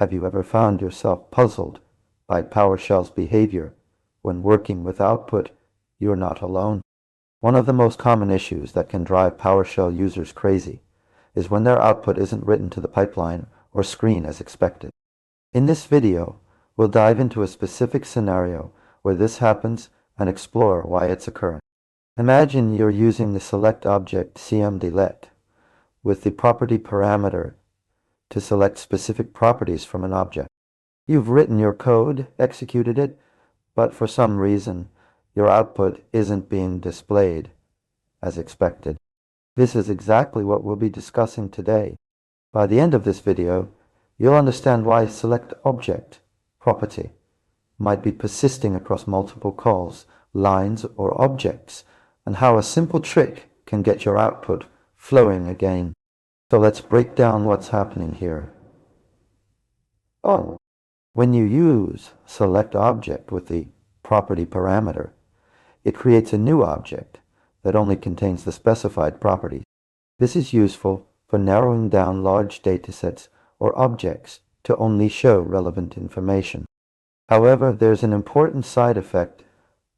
Have you ever found yourself puzzled by PowerShell's behavior when working with output? You're not alone. One of the most common issues that can drive PowerShell users crazy is when their output isn't written to the pipeline or screen as expected. In this video, we'll dive into a specific scenario where this happens and explore why it's occurring. Imagine you're using the select object cmdlet with the property parameter to select specific properties from an object. You've written your code, executed it, but for some reason, your output isn't being displayed as expected. This is exactly what we'll be discussing today. By the end of this video, you'll understand why select object property might be persisting across multiple calls, lines, or objects, and how a simple trick can get your output flowing again. So let's break down what's happening here. When you use select object with the property parameter, it creates a new object that only contains the specified properties. This is useful for narrowing down large datasets or objects to only show relevant information. However, there's an important side effect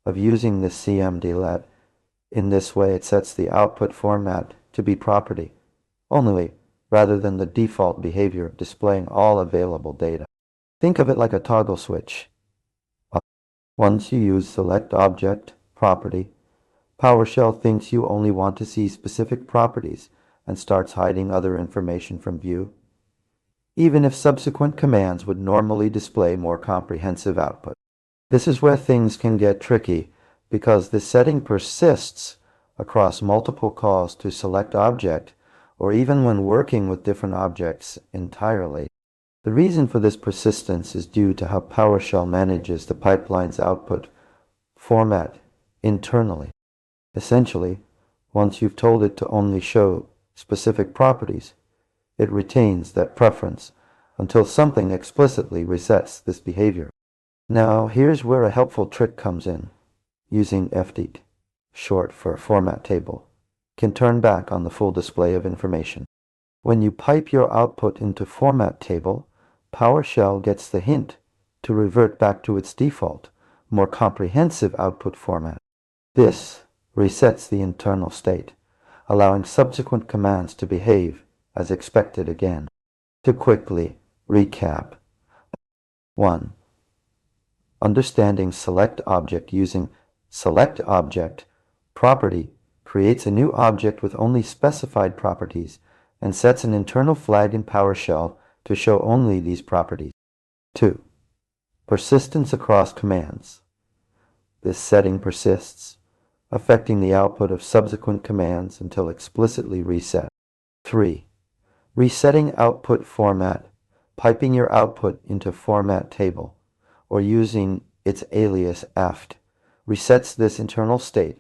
of using the cmdlet. In this way, it sets the output format to be property only, rather than the default behavior of displaying all available data. Think of it like a toggle switch. Once you use select object property, PowerShell thinks you only want to see specific properties and starts hiding other information from view, even if subsequent commands would normally display more comprehensive output. This is where things can get tricky because the setting persists across multiple calls to select object, or even when working with different objects entirely. The reason for this persistence is due to how PowerShell manages the pipeline's output format internally. Essentially, once you've told it to only show specific properties, it retains that preference until something explicitly resets this behavior. Now, here's where a helpful trick comes in. Using fdet, short for format table, can turn back on the full display of information. When you pipe your output into format table, PowerShell gets the hint to revert back to its default, more comprehensive output format. This resets the internal state, allowing subsequent commands to behave as expected again. To quickly recap. 1. Understanding select object using select object property creates a new object with only specified properties and sets an internal flag in PowerShell to show only these properties. 2. Persistence across commands. This setting persists, affecting the output of subsequent commands until explicitly reset. 3. Resetting output format, piping your output into format table, or using its alias aft, resets this internal state,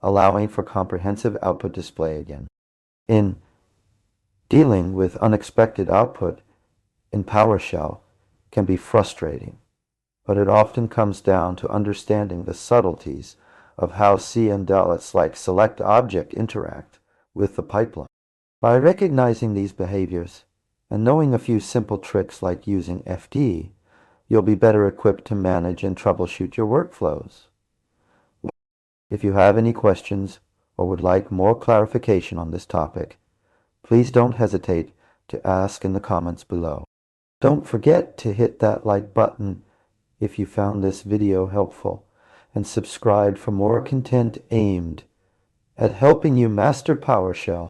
allowing for comprehensive output display again. In dealing with unexpected output in PowerShell can be frustrating, but it often comes down to understanding the subtleties of how cmdlets like select object interact with the pipeline. By recognizing these behaviors and knowing a few simple tricks like using fd, you'll be better equipped to manage and troubleshoot your workflows. If you have any questions or would like more clarification on this topic, please don't hesitate to ask in the comments below. Don't forget to hit that like button if you found this video helpful, and subscribe for more content aimed at helping you master PowerShell